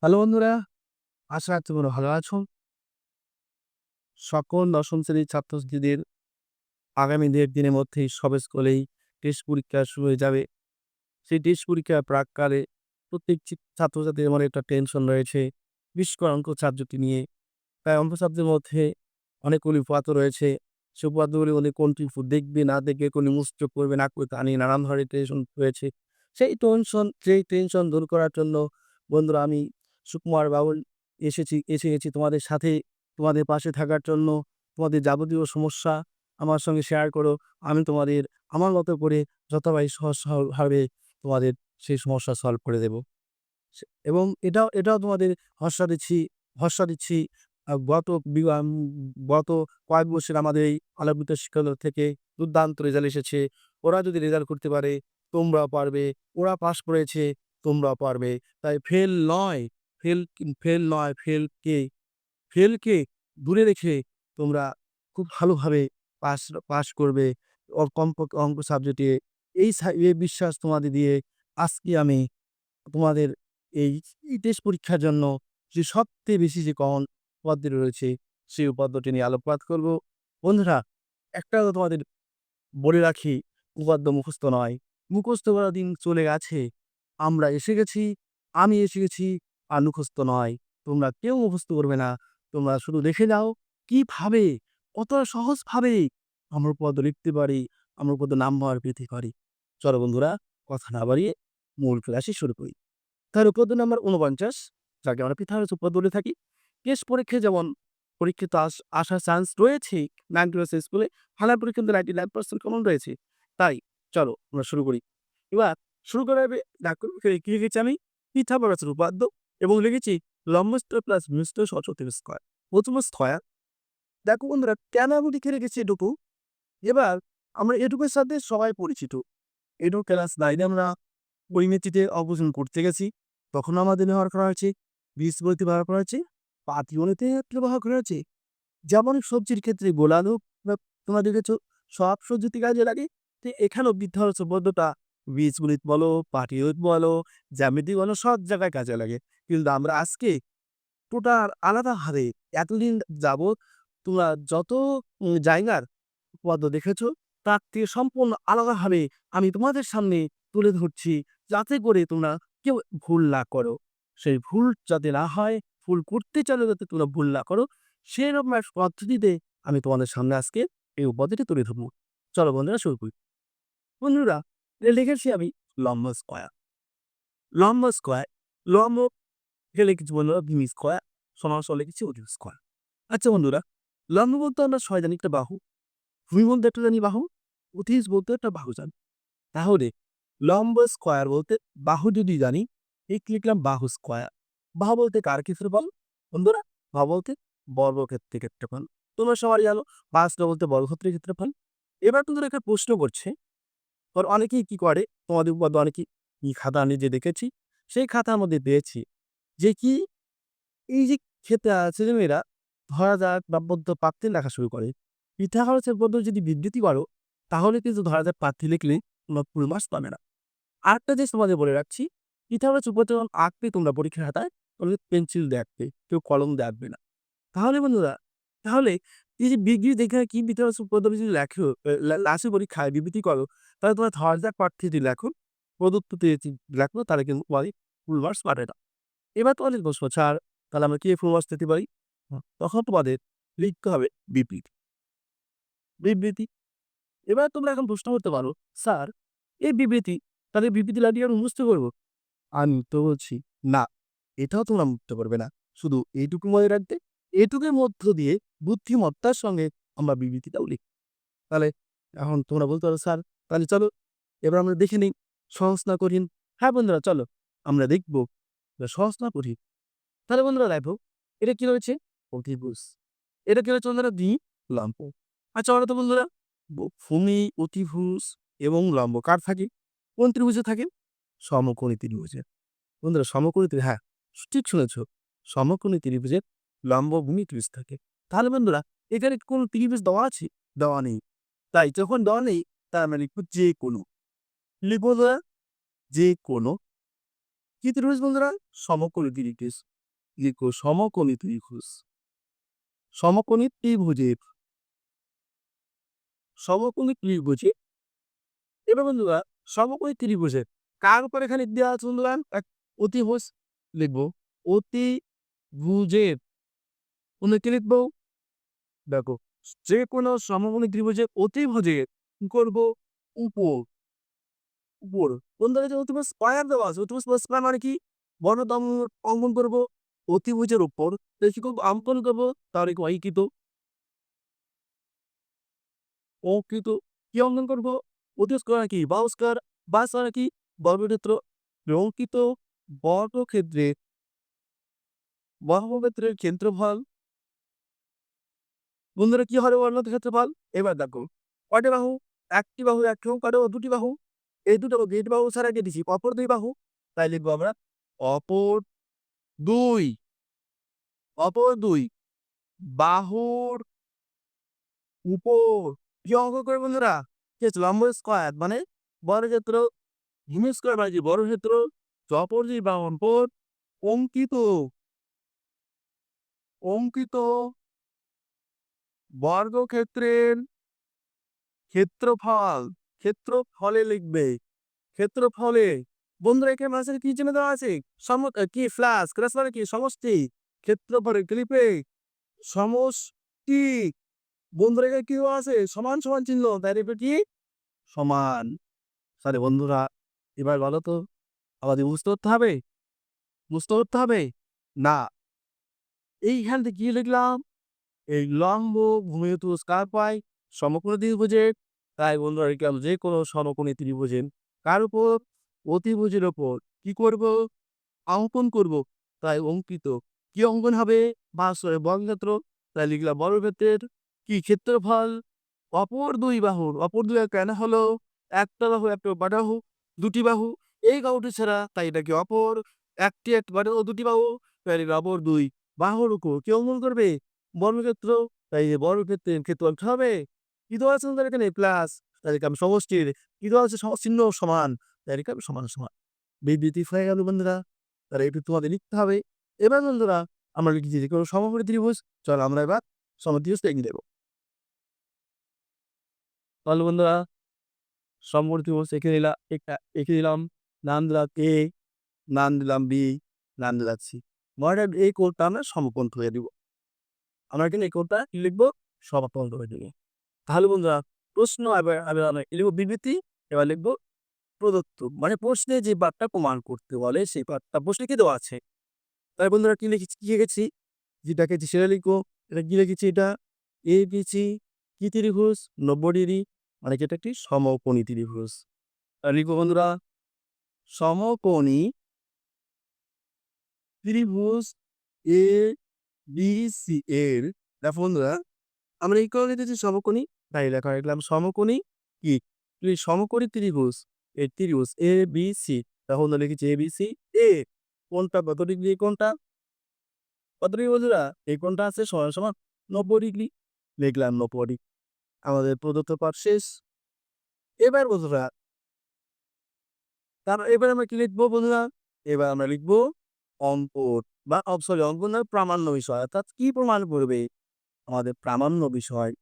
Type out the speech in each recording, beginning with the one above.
Hello বন্ধুরা, আশা রাখছি তোমরা ভালো আছো। সকল দশম শ্রেণীর ছাত্রছাত্রীদের আগামী ১.৫ দিনের মধ্যেই সব স্কুলেই টেস্ট পরীক্ষা শুরু হয়ে যাবে। সেই টেস্ট পরীক্ষার প্রাক্কালে প্রত্যেক ছাত্রছাত্রীর মনে একটা টেনশন রয়েছে, বিশেষ করে অঙ্ক সাবজেক্টটি নিয়ে। তাই অঙ্ক সাবজেক্টের মধ্যে অনেকগুলি উপাত্ত রয়েছে। সে উপাত্তগুলি উনি কোনটি দেখবে, না দেখবে, কোনটি মুখস্থ করবে, না করবে তা নিয়ে নানান ধরনের টেনশন রয়েছে। সেই টেনশন দূর করার জন্য বন্ধুরা আমি সুকুমার বাউল এসে গেছি তোমাদের সাথে, তোমাদের পাশে থাকার জন্য। তোমাদের যাবতীয় সমস্যা আমার সঙ্গে শেয়ার করো। আমি তোমাদের আমার মতো করে যতভাবে সহজ ভাবে তোমাদের সেই সমস্যা সলভ করে দেব। এবং এটাও তোমাদের ভরসা দিচ্ছি ভরসা দিচ্ছি আ গত বি আম গত কয়েক বছর আমাদের এই আলোকিত শিক্ষালয় থেকে দুর্দান্ত রেজাল্ট এসেছে। ওরা যদি রেজাল্ট করতে পারে, তোমরাও পারবে। ওরা পাস করেছে, তোমরাও পারবে। তাই ফেল নয়, ফেলকে দূরে রেখে তোমরা খুব ভালোভাবে পাস পাস করবে। কমপক্ষে অঙ্ক সাবজেক্টে এই বিশ্বাস তোমাদের দিয়ে আজকে আমি তোমাদের এই টেস্ট পরীক্ষার জন্য যে সবথেকে বেশি যে কমন উপাদ্য রয়েছে, সেই উপাদ্যটি নিয়ে আলোকপাত করব। বন্ধুরা, একটা কথা তোমাদের বলে রাখি, উপাদ্য মুখস্থ নয়। মুখস্থ করার দিন চলে গেছে। আমরা এসে গেছি, আমি এসে গেছি, আর মুখস্থ নয়। তোমরা কেউ মুখস্থ করবে না। তোমরা শুধু দেখে যাও কিভাবে, কতটা সহজভাবে আমরা উপাদ্য লিখতে পারি, আমরা উপাদ্য নাম্বার পেতে পারি। চলো বন্ধুরা, কথা না বাড়িয়ে মূল ক্লাসে শুরু করি। তার উপপাদ্য নাম্বার ৪৯, যাকে আমরা পিথাগোরাস উপপাদ্য বলে থাকি। টেস্ট পরীক্ষায় যেমন পরীক্ষিত আসার চান্স রয়েছে 90% স্কুলে, ফাইনাল পরীক্ষা কিন্তু 99% কমন রয়েছে। তাই চলো আমরা শুরু করি। এবার শুরু করার আগে দেখো এখানে কি লিখেছি আমি? পিথাগোরাসের উপপাদ্য এবং লিখেছি লম্ব স্কয়ার প্লাস ভূমি স্কয়ার সূত্র স্কয়ার। প্রথমে স্কয়ার। দেখো বন্ধুরা, কেন আমি লিখে রেখেছি এটুকু? এবার আমরা এটুকুর সাথে সবাই পরিচিত। এটুকু ক্লাস 9 এ আমরা পরিমিতিতে অঙ্কন করতে গেছি। তখন আমাদের ব্যবহার করা হয়েছে, বীজগণিতে ব্যবহার করা হয়েছে, পাটিগণিতে ব্যবহার করা হয়েছে। যেমন সবজির ক্ষেত্রে গোলালু বা তোমরা দেখেছ সব সবজিতে কাজে লাগে। তো এখানেও বৃদ্ধারস পদ্ধতিটা বীজগণিত বলো, পাটিগণিত বলো, জ্যামিতি বলো, সব জায়গায় কাজে লাগে। কিন্তু আমরা আজকে টোটাল আলাদাভাবে এতদিন যাবৎ তোমরা যত জায়গার পদ্ম দেখেছ, তার থেকে সম্পূর্ণ আলাদাভাবে আমি তোমাদের সামনে তুলে ধরছি, যাতে করে তোমরা কেউ ভুল না করো। সেই ভুল যাতে না হয়, ভুল করতে চাইলে যাতে তোমরা ভুল না করো, সেরকম এক পদ্ধতিতে আমি তোমাদের সামনে আজকে এই উপাধিটি তুলে ধরব। চলো বন্ধুরা শুরু করি। বন্ধুরা, লিখেছি আমি লম্ব স্কয়ার। লম্ব স্কয়ার, লম্বকে লিখেছি বন্ধুরা ভূমি স্কয়ার, সমান লিখেছি অতি স্কয়ার। আচ্ছা বন্ধুরা, লম্ব বলতে আমরা সবাই জানি একটা বাহু। ভূমি বলতে একটা জানি বাহু, অতিশ বলতে একটা বাহু জানি। তাহলে লম্ব স্কয়ার বলতে বাহু যদি জানি, এই লিখলাম বাহু স্কয়ার। বাহু বলতে কার ক্ষেত্রফল? বন্ধুরা, বাহু বলতে বর্গক্ষেত্রের ক্ষেত্রফল। তোমরা সবাই জানো পাঁচটা বলতে বর্গক্ষেত্রের ক্ষেত্রফল। এবার তোমরা একটা প্রশ্ন করছে, অনেকেই কি করে, তোমাদের মধ্যে অনেকেই খাতা আমি যে দেখেছি, সেই খাতার মধ্যে দিয়েছি যে কি, এই যে ছেলেমেয়েরা ধরা যাক দাম্পত্য প্রার্থী লেখা শুরু করে। পিথাগোরাসের পদ্ধতি যদি বিবৃতি করো, তাহলে কিন্তু ধরা যাক প্রার্থী লিখলে তোমরা ফুল মার্কস পাবে না। আরেকটা জিনিস তোমাদের বলে রাখছি, পিথাগোরাস উপপাদ্য যখন আঁকবে তোমরা পরীক্ষার খাতায়, তাহলে পেন্সিল দিয়ে আঁকবে, কেউ কলম দিয়ে আঁকবে না। তাহলে বন্ধুরা, তাহলে এই যে বিবৃতি দেখে কি পিথাগোরাস উপপাদ্য যদি লেখো, লাস্টের পরীক্ষায় বিবৃতি করো, তাহলে তোমরা ধরা যাক প্রার্থী যদি লেখো, প্রদত্ততে লেখো, তাহলে কিন্তু ফুল মার্কস পাবে না। এবার তোমাদের প্রশ্ন, স্যার তাহলে আমরা কি ফুল মার্কস পেতে পারি? তখন তোমাদের লিখতে হবে বিবৃতি। বিবৃতি। এবার তোমরা এখন প্রশ্ন করতে পারো, স্যার এই বিবৃতি, তাহলে বিবৃতি লাগিয়ে আমি মুখস্থ করব? আমি তো বলছি না, এটাও তোমরা মুখস্থ করবে না। শুধু এইটুকু মনে রাখবে, এটুকুর মধ্য দিয়ে বুদ্ধিমত্তার সঙ্গে আমরা বিবৃতিটাও লিখব। তাহলে এখন তোমরা বলতে পারো, স্যার তাহলে চলো এবার আমরা দেখে নিই সহজ না কঠিন। হ্যাঁ বন্ধুরা, চলো আমরা দেখব সহজ না কঠিন। তাহলে বন্ধুরা দেখো, এটা কি রয়েছে? অতিভুজ। এটা কি হচ্ছে বন্ধুরা? লম্ব। আচ্ছা বলো তো বন্ধুরা, ভূমি, অতিভুজ এবং লম্ব কার থাকে? কোন ত্রিভুজে থাকে? সমকোণী ত্রিভুজে। বন্ধুরা সমকোণী হ্যাঁ, ঠিক শুনেছ। সমকোণী ত্রিভুজের লম্ব ভূমি ত্রিভুজ থাকে। তাহলে বন্ধুরা, এখানে কোন ত্রিভুজ দেওয়া আছে? দেওয়া নেই। তাই যখন দেওয়া নেই, তার মানে লিখব যে কোনো। লিখব বন্ধুরা যে কোনো। কি ত্রিভুজ বন্ধুরা? সমকোণী ত্রিভুজ। লিখো সমকোণী ত্রিভুজ। সমকোণী ত্রিভুজের সমকোণী ত্রিভুজে এবার বন্ধুরা সমকোণী ত্রিভুজের কার উপর এখানে দেওয়া আছে বন্ধুরা? এক অতিভুজ লিখবো। অতিভুজের কি লিখবো? দেখো যে কোনো সমকোণী ত্রিভুজের অতিভুজের কি করবো? উপর উপর বন্ধুরা যে অতিভুজ স্কয়ার দেওয়া আছে, অতিভুজ স্কয়ার মানে কি? বর্গতম অঙ্কন করবো অতিভুজের উপর। কি করবো? অঙ্কন করবো। তাহলে কি অঙ্কিত অঙ্কিত কি অঙ্কন করবো? অতিভুজ স্কয়ার কি? বাহু স্কয়ার। বা স্কয়ার কি? বর্গক্ষেত্র। অঙ্কিত বর্গক্ষেত্রের বর্গক্ষেত্রের ক্ষেত্রফল বন্ধুরা কি হবে বর্গক্ষেত্রের ক্ষেত্রফল? এবার দেখো কয়টি বাহু? একটি বাহু একটি বাহু কয়টা? দুটি বাহু। এই দুটো বাহু ছাড়া কেটেছি অপর দুই বাহু। তাই লিখবো আমরা অপর দুই অপর দুই বাহুর উপর কি অঙ্ক করে বন্ধুরা? কি আছে? লম্ব স্কয়ার মানে বর্গক্ষেত্র। ভূমি স্কয়ার মানে কি? বর্গক্ষেত্র। অপর দুই বাহুর উপর অঙ্কিত অঙ্কিত বর্গক্ষেত্রের ক্ষেত্রফল। ক্ষেত্রফলে লিখবে। ক্ষেত্রফলে বন্ধুরা এখানে মাঝে কি চিহ্ন দেওয়া আছে? কি প্লাস প্লাস মানে কি? সমষ্টি। ক্ষেত্রফলে কি লিখবে? সমষ্টি। বন্ধুরা এখানে কি দেওয়া আছে? সমান সমান চিহ্ন। তাই লিখবে কি? সমান। তাহলে বন্ধুরা এবার বলো তো আমাদের বুঝতে করতে হবে? বুঝতে করতে হবে না। এইখান থেকে কি লিখলাম? এই লম্ব ভূমিরূপ কার পাই? সমকোণী ত্রিভুজের। তাই বন্ধুরা লিখলাম যে কোনো সমকোণী ত্রিভুজের কার উপর? অতিভুজের উপর কি করব? অঙ্কন করব। তাই অঙ্কিত কি অঙ্কন হবে? বর্গক্ষেত্র। তাই লিখলাম বর্গক্ষেত্রের কি ক্ষেত্রফল অপর দুই কেন হলো? একটা বাহু একটা বাহু দুটি বাহু এই বাহুটি ছাড়া তাই এটা কি অপর একটি একটা বাহু দুটি বাহু। তাই লিখলাম অপর দুই বাহুর উপর কি অঙ্কন করবে? বর্গক্ষেত্র। তাই এই বর্গক্ষেত্রের ক্ষেত্রফল কি হবে? কি দেওয়া আছে আমাদের এখানে? প্লাস। তাই লিখলাম সমষ্টির কি দেওয়া আছে? চিহ্ন সমান। তাই লিখলাম সমান সমান। বিবৃতি হয়ে গেল বন্ধুরা। তাহলে এটি তোমাদের লিখতে হবে। এবার বন্ধুরা আমরা লিখেছি যে কোনো সমকোণী ত্রিভুজ। চলো আমরা এবার সমত্রিভুজ এঁকে দেব। তাহলে বন্ধুরা সমকোণী ত্রিভুজ এঁকে দিলাম। নাম দিলাম A, নাম দিলাম B, নাম দিলাম C। এই কোণটা আমরা সমকোণ ধরে দিব। আমরা এখানে এই কোণটা কি লিখবো? সমকোণ ধরে দিব। তাহলে বন্ধুরা প্রশ্ন এবার এবার আমরা লিখবো বিবৃতি। এবার লিখবো প্রদত্ত মানে প্রশ্নে যে বারটা প্রমাণ করতে বলে সেই বারটা প্রশ্নে কি দেওয়া আছে। তাই বন্ধুরা কি লিখেছি? কি লিখেছি? যেটা লিখেছি সেটা লিখবো। এটা কি লিখেছি? এটা ABC কি ত্রিভুজ? 90 ডিগ্রি মানে কি এটা একটি সমকোণী ত্রিভুজ। লিখবো বন্ধুরা সমকোণী ত্রিভুজ ABC এর দেখো বন্ধুরা আমরা এই করে লিখেছি সমকোণী। তাই লেখা লিখলাম সমকোণী কি? সমকোণী ত্রিভুজ এই ত্রিভুজ ABC। দেখো বন্ধুরা লিখেছি ABC এ কোণটা কত ডিগ্রি? কোণটা কত ডিগ্রি বন্ধুরা? এই কোণটা আছে সমান সমান 90 ডিগ্রি। লিখলাম 90 ডিগ্রি। আমাদের প্রদত্ত পাঠ শেষ। এবার বন্ধুরা এবার আমরা কি লিখবো বন্ধুরা? এবার আমরা লিখবো অঙ্কন বা সরি অঙ্কন নয় প্রামাণ্য বিষয়। অর্থাৎ কি প্রমাণ করবে? আমাদের প্রামাণ্য বিষয়।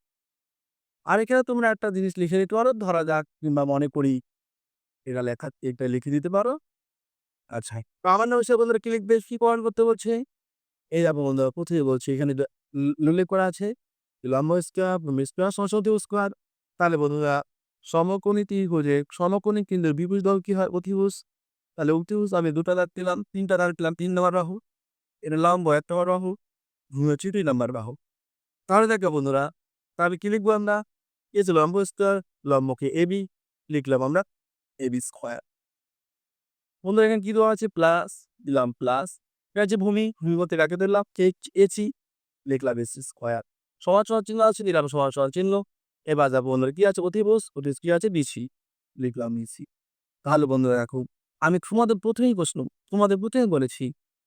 আর এখানে তোমরা একটা জিনিস লিখে দিতে পারো। ধরা যাক কিংবা মনে করি এটা লিখে দিতে পারো। আচ্ছা প্রামাণ্য বিষয় বন্ধুরা কি লিখবে? কি প্রমাণ করতে বলছে? এই দেখো বন্ধুরা ১ম এ বলছি এখানে উল্লেখ করা আছে লম্ব স্কয়ার, ভূমি স্কয়ার, সমদ্বিবাহু স্কয়ার। তাহলে বন্ধুরা সমকোণী ত্রিভুজের সমকোণী কেন্দ্রের বিপরীত বাহু কি হয়? অতিভুজ। তাহলে অতিভুজ আমি ২ টা দাগ দিলাম, ৩ টা দাগ দিলাম ৩ নম্বর বাহু। এটা লম্ব ১ নম্বর বাহু, ভূমি হচ্ছে ২ নম্বর বাহু। তাহলে দেখো বন্ধুরা তাহলে কি লিখবো আমরা? এই যে লম্ব স্কয়ার, লম্বকে AB লিখলাম আমরা AB স্কয়ার। বন্ধুরা এখানে কি দেওয়া আছে? প্লাস দিলাম প্লাস। এটা হচ্ছে ভূমি, ভূমি বলতে কাকে ধরলাম? AC লিখলাম AC স্কয়ার। সমান সমান চিহ্ন আছে দিলাম সমান সমান চিহ্ন। এবার যাবো বন্ধুরা কি আছে? অতিভুজ, অতিভুজ কি আছে? BC লিখলাম BC। তাহলে বন্ধুরা দেখো আমি তোমাদের ১ম এ বলেছি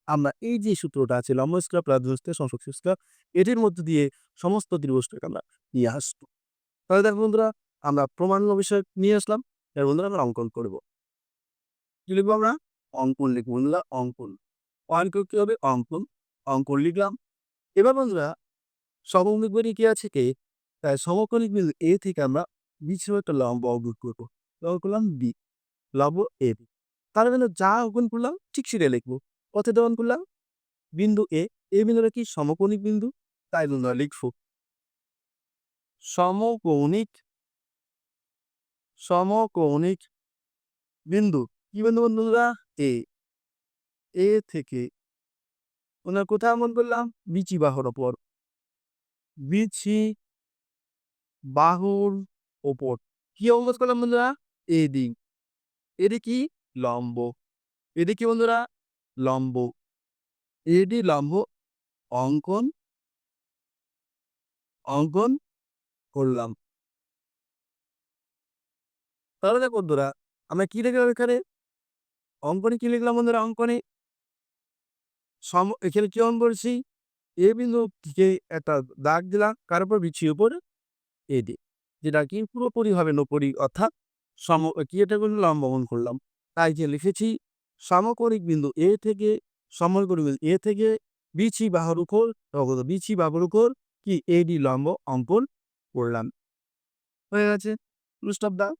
আমরা এই যে সূত্রটা আছে লম্ব স্কয়ার প্লাস ভূমি স্কয়ার সমান শক্তি স্কয়ার এটির মধ্য দিয়ে সমস্ত ত্রিভুজটাকে আমরা নিয়ে আসবো। তাহলে দেখো বন্ধুরা আমরা প্রমাণ বিষয় নিয়ে আসলাম। এবার বন্ধুরা আমরা অঙ্কন করব। কি লিখবো আমরা? অঙ্কন লিখব বন্ধুরা, অঙ্কন। অঙ্ক কি হবে? অঙ্কন। অঙ্কন লিখলাম। এবার বন্ধুরা সমকোণিক বলি কি আছে কে? তাই সমকোণিক বিন্দু A থেকে আমরা B ছিল একটা লম্ব অঙ্কন করব। লম্ব করলাম B, লম্ব AB। তাহলে বন্ধু যা অঙ্কন করলাম ঠিক সেটাই লিখব। কোথায় অঙ্কন করলাম? বিন্দু A, এই বিন্দুটা কি সমকোণিক বিন্দু? তাই বন্ধুরা লিখব সমকৌণিক সমকৌণিক বিন্দু। কি বিন্দু বন্ধুরা? A, A থেকে ওনার কোথায় অঙ্কন করলাম? বিচি বাহুর ওপর। বিচি বাহুর ওপর কি অঙ্কন করলাম বন্ধুরা? AD, এডি কি? লম্ব। এডি কি বন্ধুরা? লম্ব। এডি লম্ব অঙ্কন অঙ্কন করলাম। তাহলে দেখো বন্ধুরা আমরা কি লিখলাম এখানে? অঙ্কনে কি লিখলাম বন্ধুরা? অঙ্কনে এখানে কি অঙ্কন করছি? এ বিন্দুকে একটা দাগ দিলাম কার উপর? বিচির উপর এডি, যেটা কি পুরোপুরিভাবে 90 অর্থাৎ কি এটা করলাম? লম্ব অঙ্কন করলাম। তাই যে লিখেছি সমকোণিক বিন্দু এ থেকে সমকোণিক বিন্দু এ থেকে বিচি বাহুর উপর বিচি বাহুর উপর কি এডি লম্ব অঙ্কন করলাম। হয়ে গেছে। ফুল স্টপ দাও।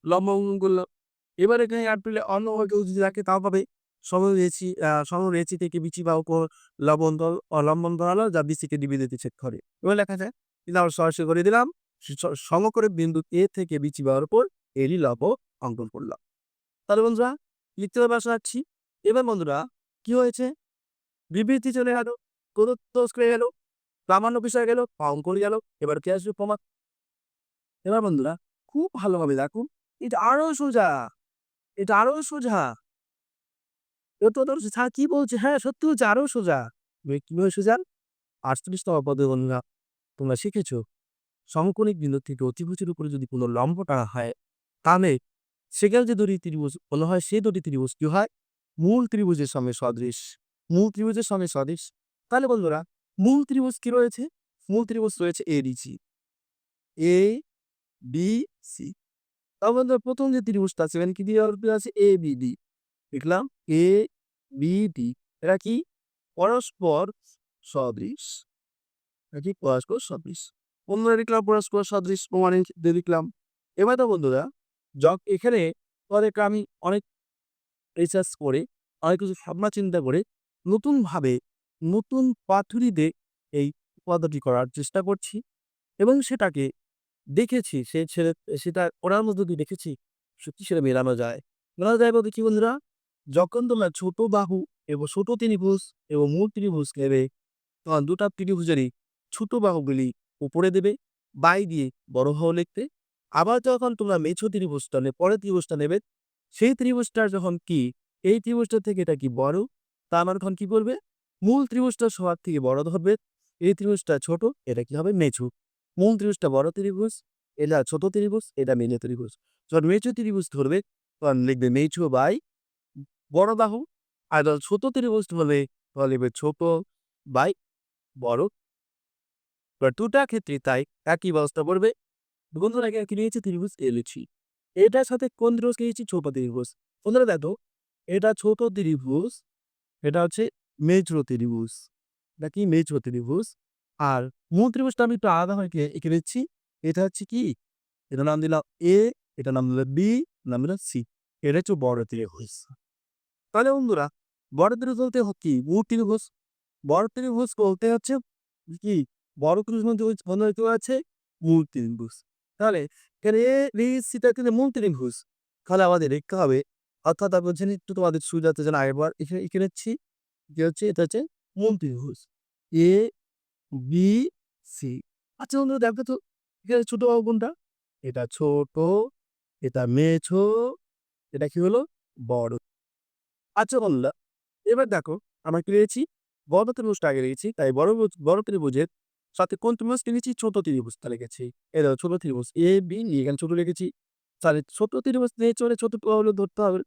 লম্ব অঙ্কন করলাম। এবার এখানে অ্যাড পেলে অন্যভাবে কেউ যদি রাখে তাও পাবে। সমরেচি থেকে বিচি বাহুর উপর লম্ব অন্তর হলো যা বিচিকে ডিবি দিতে ছেদ করে। এবার লেখা যায়। কিন্তু আমরা সরাসরি করে দিলাম। সমকোণিক বিন্দু এ থেকে বিচি বাহুর উপর এরই লম্ব অঙ্কন করলাম। তাহলে বন্ধুরা লিখতে হবে আশা রাখছি। এবার বন্ধুরা কি হয়েছে? বিবৃতি চলে গেল, প্রদত্ত করে গেল, প্রামাণ্য বিষয় গেল, অঙ্কন গেল। এবার কি আসবে? প্রমাণ। এবার বন্ধুরা খুব ভালোভাবে দেখুন, এটা আরো সোজা, এটা আরো সোজা। তো তোর স্যার কি বলছে? হ্যাঁ, সত্যি বলছে, আরো সোজা। কিভাবে সোজা? ৪৮তম পদে বন্ধুরা তোমরা শিখেছ সমকোণিক বিন্দু থেকে অতিভুজের উপরে যদি কোনো লম্ব টানা হয়, তাহলে সেখানে যে দুটি ত্রিভুজ বলা হয় সেই দুটি ত্রিভুজ কি হয়? মূল ত্রিভুজের সঙ্গে সদৃশ। মূল ত্রিভুজের সঙ্গে সদৃশ। তাহলে বন্ধুরা মূল ত্রিভুজ কি রয়েছে? মূল ত্রিভুজ রয়েছে এডিসি, এ বি সি। তার মধ্যে প্রথম যে ত্রিভুজটা আছে এখানে কি দিয়ে আছে? A B D. লিখলাম এ বি ডি। এরা কি? পরস্পর সদৃশ। এরা কি? পরস্পর সদৃশ। বন্ধুরা লিখলাম পরস্পর সদৃশ প্রমাণে দিয়ে লিখলাম। এবার তো বন্ধুরা এখানে আমি অনেক রিসার্চ করে অনেক কিছু ভাবনা চিন্তা করে নতুনভাবে নতুন পদ্ধতিতে এই পদ্ধতি করার চেষ্টা করছি এবং সেটাকে দেখেছি সেটা করার মধ্য দিয়ে দেখেছি সত্যি সেটা মেলানো যায়। মেলানো যায় বলতে কি বন্ধুরা? যখন তোমরা ছোট বাহু এবং ছোট ত্রিভুজ এবং মূল ত্রিভুজ নেবে, তোমার দুটা ত্রিভুজেরই ছোট বাহুগুলি উপরে দেবে, বাই দিয়ে বড় বাহু লিখতে। আবার যখন তোমরা মেঝো ত্রিভুজটা পরের ত্রিভুজটা নেবে, সেই ত্রিভুজটার যখন কি এই ত্রিভুজটা থেকে এটা কি বড়, তার মানে তখন কি করবে? মূল ত্রিভুজটা সবার থেকে বড় ধরবে, এই ত্রিভুজটা ছোট, এটা কি হবে? মেঝো। মূল ত্রিভুজটা বড় ত্রিভুজ, এটা ছোট ত্রিভুজ, এটা মেঝো ত্রিভুজ। যখন মেঝো ত্রিভুজ ধরবে তখন লিখবে মেঝো বাই বড় বাহু। আর যখন ছোট ত্রিভুজ ধরবে তখন লিখবে ছোট বাই বড়। এবার ২ টা ক্ষেত্রে তাই একই ব্যবস্থা পড়বে। বন্ধুরা এখানে কি নিয়েছি? ত্রিভুজ এলিছি। এটার সাথে কোন ত্রিভুজ নিয়েছি? ছোট ত্রিভুজ। বন্ধুরা দেখো, এটা ছোট ত্রিভুজ, এটা হচ্ছে মেঝো ত্রিভুজ। এটা কি? মেঝো ত্রিভুজ। আর মূল ত্রিভুজটা আমি একটু আলাদাভাবে এঁকে নিচ্ছি। এটা হচ্ছে কি? এটার নাম দিলাম এ, এটার নাম দিলাম বি, নাম দিলাম সি। এটা হচ্ছে বড় ত্রিভুজ। তাহলে বন্ধুরা বড় ত্রিভুজ বলতে কি? মূল ত্রিভুজ। বড় ত্রিভুজ বলতে হচ্ছে কি? বড় ত্রিভুজ মধ্যে আছে মূল ত্রিভুজ। তাহলে এখানে এ বি সিটা কিন্তু মূল ত্রিভুজ। তাহলে আমাদের লিখতে হবে, অর্থাৎ আমি বলছি একটু তোমাদের সুবিধার্থে যেন আরেকবার এখানে এঁকে নিচ্ছি। কি হচ্ছে? এটা হচ্ছে মূল ত্রিভুজ এ বি সি। আচ্ছা বন্ধুরা দেখো তো এখানে ছোট বাহু কোনটা? এটা ছোট, এটা মেঝো, এটা কি হলো? বড়। আচ্ছা বন্ধুরা এবার দেখো আমরা কি লিখেছি? বড় ত্রিভুজটা আগে লিখেছি। তাই বড় ত্রিভুজের সাথে কোন ত্রিভুজটা লিখেছি? ছোট ত্রিভুজটা লিখেছি। এই দেখো ছোট ত্রিভুজ এ বি এখানে ছোট লিখেছি। তাহলে ছোট ত্রিভুজ নিয়ে চলে ছোট বাহু ধরতে হবে।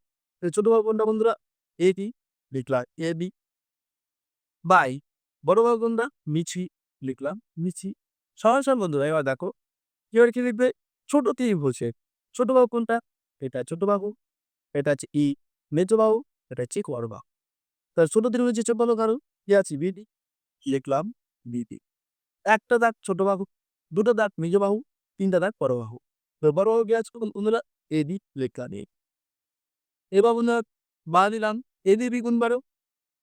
ছোট বাহু কোনটা বন্ধুরা? এডি লিখলাম এবি বাই বড় বাহু কোনটা? মিছি লিখলাম মিছি। সহজ সরল বন্ধুরা এবার দেখো কি লিখবে? ছোট ত্রিভুজের ছোট বাহু কোনটা? এটা ছোট বাহু, এটা হচ্ছে ই মেজো বাহু, এটা হচ্ছে বড় বাহু। তার ছোট ত্রিভুজের ছোট বাহু কারো কি আছে বিডি, লিখলাম বিডি। একটা দাগ ছোট বাহু, দুটো দাগ মেজো বাহু, তিনটা দাগ বড় বাহু। তো বড় বাহু কি আছে বন্ধুরা এডি লিখলাম এ। এবার বন্ধুরা বা দিলাম এডি বি গুণ বারো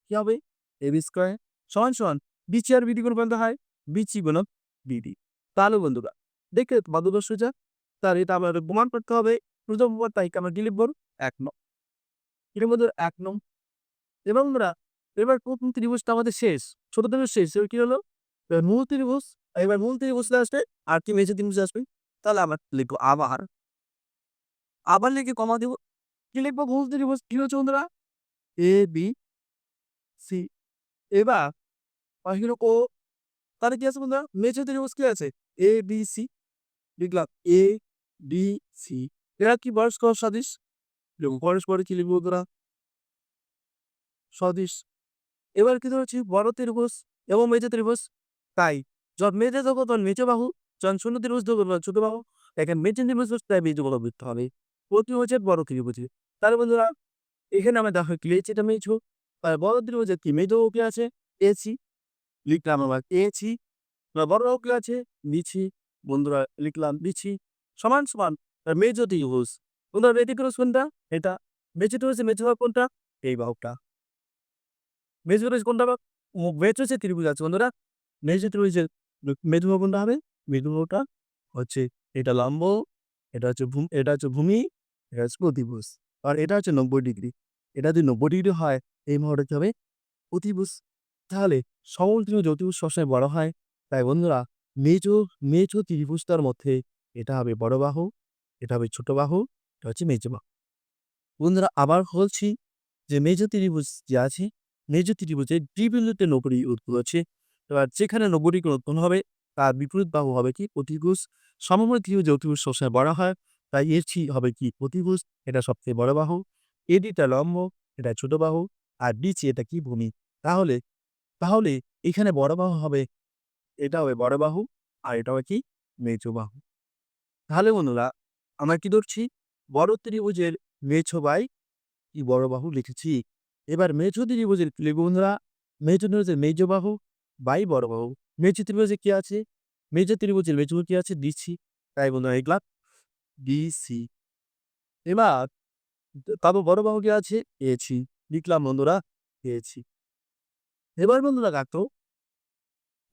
কি হবে এবি স্কয়ার সমান সমান বিসি আর বিডি গুণ বন্ধ হয় বিসি গুণক বিডি। তাহলে বন্ধুরা দেখে বাদুদ সোজা তার এটা আমাদের প্রমাণ করতে হবে প্রথম উপর তাই আমরা কি লিখব ১ নং। এর মধ্যে ১ নং। এবার বন্ধুরা এবার প্রথম ত্রিভুজটা আমাদের শেষ, ছোট ত্রিভুজ শেষ। এবার কি হলো মূল ত্রিভুজ। এবার মূল ত্রিভুজটা আসবে আর কি মেজর ত্রিভুজ আসবে। তাহলে আমরা লিখবো আবার লিখে কমা দেব। কি লিখবো মূল ত্রিভুজ কি হচ্ছে বন্ধুরা এ বি সি। এবার পাশে হলো ও, তাহলে কি আছে বন্ধুরা মেজর ত্রিভুজ কি আছে এ বি সি লিখলাম এ বি সি। এরা কি পরস্পর সদিশ, পরস্পর কি লিখবো বন্ধুরা সদিশ। এবার কি ধরেছি বড় ত্রিভুজ এবং মেজর ত্রিভুজ, তাই যখন মেজর ধরবো তখন মেজো বাহু, যখন শূন্য ত্রিভুজ ধরবো তখন ছোট বাহু। এখানে মেজর ত্রিভুজ তাই মেজো বাহু বৃত্ত হবে প্রতি হচ্ছে বড় ত্রিভুজে। তাহলে বন্ধুরা এখানে আমরা দেখো কি লিখছি এটা মেজো, আর বড় ত্রিভুজে কি মেজো বাহু কি আছে এসি লিখলাম আবার এসি। বড় বাহু কি আছে বিছি, বন্ধুরা লিখলাম বিছি সমান সমান মেজর ত্রিভুজ। বন্ধুরা মেজর ত্রিভুজ কোনটা এটা, মেজর ত্রিভুজে মেজো বাহু কোনটা এই বাহুটা। মেজর ত্রিভুজ কোনটা মেজর যে ত্রিভুজ আছে বন্ধুরা মেজর ত্রিভুজের মেজো বাহু কোনটা হবে, মেজো বাহুটা হচ্ছে এটা লম্ব, এটা হচ্ছে এটা হচ্ছে ভূমি, এটা হচ্ছে অতিভুজ। আর এটা হচ্ছে ৯০ ডিগ্রি। এটা যদি ৯০ ডিগ্রি হয় এই বাহুটা কি হবে অতিভুজ। তাহলে সমল ত্রিভুজ অতিভুজ সবসময় বড় হয়। তাই বন্ধুরা মেজো মেজো ত্রিভুজটার মধ্যে এটা হবে বড় বাহু, এটা হবে ছোট বাহু, এটা হচ্ছে মেজো বাহু। বন্ধুরা আবার বলছি যে মেজর ত্রিভুজ যে আছে মেজর ত্রিভুজে ডি বিন্দুতে ৯০ ডিগ্রি উৎপন্ন হচ্ছে। এবার যেখানে ৯০ ডিগ্রি উৎপন্ন হবে তার বিপরীত বাহু হবে কি অতিভুজ। সমময় ত্রিভুজে অতিভুজ সবসময় বড় হয়, তাই এর সি হবে কি অতিভুজ, এটা সবচেয়ে বড় বাহু। এডিটা লম্ব, এটা ছোট বাহু, আর বিসি এটা কি ভূমি। তাহলে তাহলে এখানে বড় বাহু হবে, এটা হবে বড় বাহু, আর এটা হবে কি মেজো বাহু। তাহলে বন্ধুরা আমরা কি ধরছি বড় ত্রিভুজের মেছো বাই কি বড় বাহু লিখেছি। এবার মেজো ত্রিভুজের কি লিখব বন্ধুরা মেজো ত্রিভুজের মেজো বাহু বাই বড় বাহু। মেজো ত্রিভুজে কি আছে মেজো ত্রিভুজের মেজো বাহু কি আছে ডিসি, তাই বন্ধুরা লিখলাম ডিসি। এবার তারপর বড় বাহু কি আছে এসি লিখলাম বন্ধুরা এসি। এবার বন্ধুরা দেখো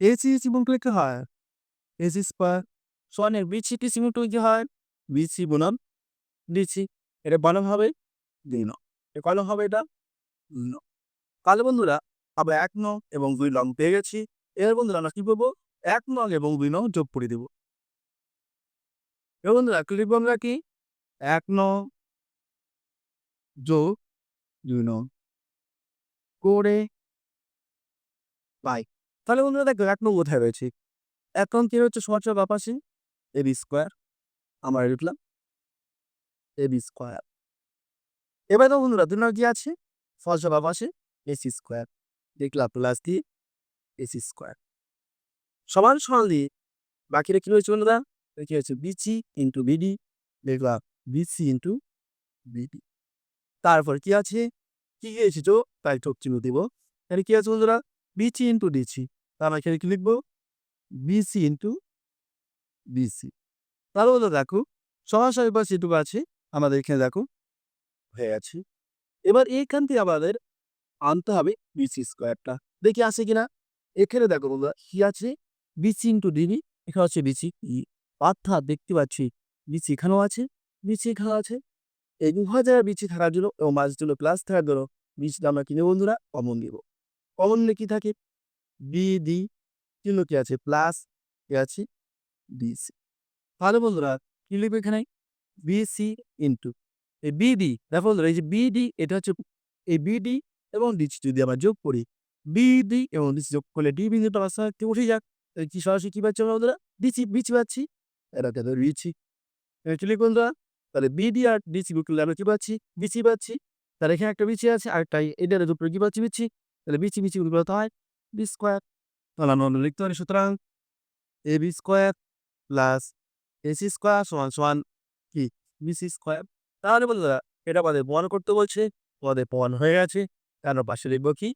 এসি এসি গুণ করলে কি হয় এসি স্কয়ার সনের বিসি টিসি গুণ করলে কি হয় বিসি গুণন ডিসি। এটা বানান হবে ২ নং। কয় নং হবে এটা ২ নং। তাহলে বন্ধুরা আমরা ১ নং এবং ২ নং পেয়ে গেছি। এবার বন্ধুরা আমরা কি করবো ১ নং এবং ২ নং যোগ করে দেব। এবার বন্ধুরা কি লিখবো আমরা কি ১ নং যোগ ২ নং করে পাই। তাহলে বন্ধুরা দেখো ১ নং কোথায় রয়েছে ১ নং কি হচ্ছে সমান সমান বাপাশে এবি স্কয়ার, আমরা লিখলাম এবি স্কয়ার। এবার দেখো বন্ধুরা ২ নং কি আছে সমান বাপাশে এসি স্কয়ার, লিখলাম প্লাস দিয়ে এসি স্কয়ার সমান সমান দিয়ে বাকিটা কি রয়েছে বন্ধুরা কি হচ্ছে বিসি ইন্টু বিডি, লিখলাম বিসি ইন্টু বিডি। তারপর কি আছে কি এসেছো তাই চোখ চিহ্ন দিব। এখানে কি আছে বন্ধুরা বিসি ইন্টু ডিসি, তার এখানে কি লিখবো বিসি ইন্টু বিসি। তাহলে বন্ধুরা দেখো সরাসরি বা যেটুকু আছে আমাদের এখানে দেখো হয়ে আছে। এবার এইখান থেকে আমাদের আনতে হবে বিসি স্কয়ারটা, দেখি আছে কিনা। এখানে দেখো বন্ধুরা কি আছে বিসি ইন্টু ডিবি, এখানে হচ্ছে বিসি অর্থাৎ দেখতে পাচ্ছি বিসি এখানেও আছে বিসি এখানেও আছে। এই উভয় জায়গায় বিসি থাকার জন্য এবং মাঝের জন্য প্লাস থাকার জন্য বিসিটা আমরা কিনে বন্ধুরা কমন দিব। কমন নিলে কি থাকে বিডি চিহ্ন কি আছে প্লাস কি আছে ডিসি। তাহলে বন্ধুরা কি লিখবে এখানে বিসি ইন্টু এই বিডি। দেখো বন্ধুরা এই যে বিডি এটা হচ্ছে এই বিডি এবং ডিসি যদি আমরা যোগ করি বিডি এবং ডিসি যোগ করলে ডি বিন্দুটা রাস্তা উঠে যাক, কি সরাসরি কি পাচ্ছি আমরা বন্ধুরা ডিসি বিচি পাচ্ছি, এটা কেন বিচি লিখুন বন্ধুরা। তাহলে বিডি আর ডিসি গুণ করলে আমরা কি পাচ্ছি বিচি পাচ্ছি। তাহলে এখানে একটা বিচি আছে আর একটা এটার উপরে কি পাচ্ছি বিচি, তাহলে বিচি বিচি গুণ করতে হয় বি স্কয়ার। তাহলে আমরা লিখতে পারি সুতরাং A B square plus AC square সমান সমান কি বিসি স্কয়ার। তাহলে বন্ধুরা এটা আমাদের প্রমাণ করতে বলছে, তোমাদের প্রমাণ হয়ে গেছে। কেন পাশে লিখব কি?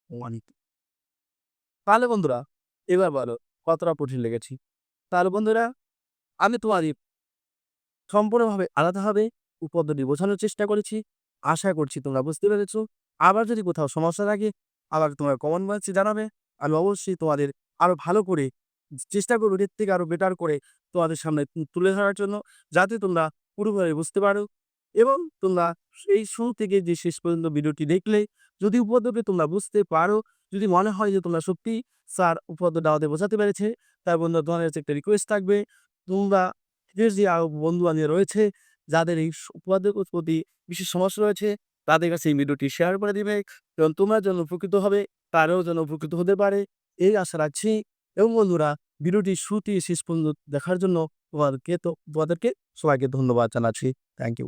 প্রমাণিত। তাহলে বন্ধুরা এবার বলো কতটা কঠিন লেগেছি? তাহলে বন্ধুরা আমি তোমাদের সম্পূর্ণভাবে আলাদাভাবে উপপাদ্যটি বোঝানোর চেষ্টা করেছি। আশা করছি তোমরা বুঝতে পেরেছ। আবার যদি কোথাও সমস্যা থাকে আবার তোমরা কমেন্ট বক্সে জানাবে। আমি অবশ্যই তোমাদের আরো ভালো করে চেষ্টা করব এর থেকে আরো বেটার করে তোমাদের সামনে তুলে ধরার জন্য, যাতে তোমরা পুরোপুরি বুঝতে পারো এবং তোমরা এই শুরু থেকে যে শেষ পর্যন্ত ভিডিওটি দেখলে যদি উপপাদ্যটি তোমরা বুঝতে পারো, যদি মনে হয় যে তোমরা সত্যিই স্যার উপপাদ্যটা আমাদের বোঝাতে পেরেছে, তাই বন্ধুরা তোমাদের কাছে একটা রিকোয়েস্ট থাকবে, তোমরা নিজের যে আরো বন্ধু-বান্ধব রয়েছে যাদের এই উপপাদ্যের প্রতি বিশেষ সমস্যা রয়েছে, তাদের কাছে এই ভিডিওটি শেয়ার করে দিবে এবং তোমরা যেন উপকৃত হবে, তারাও যেন উপকৃত হতে পারে এই আশা রাখছি। এবং বন্ধুরা ভিডিওটি শুরু থেকে শেষ পর্যন্ত দেখার জন্য তোমাদেরকে সবাইকে ধন্যবাদ জানাচ্ছি। Thank you.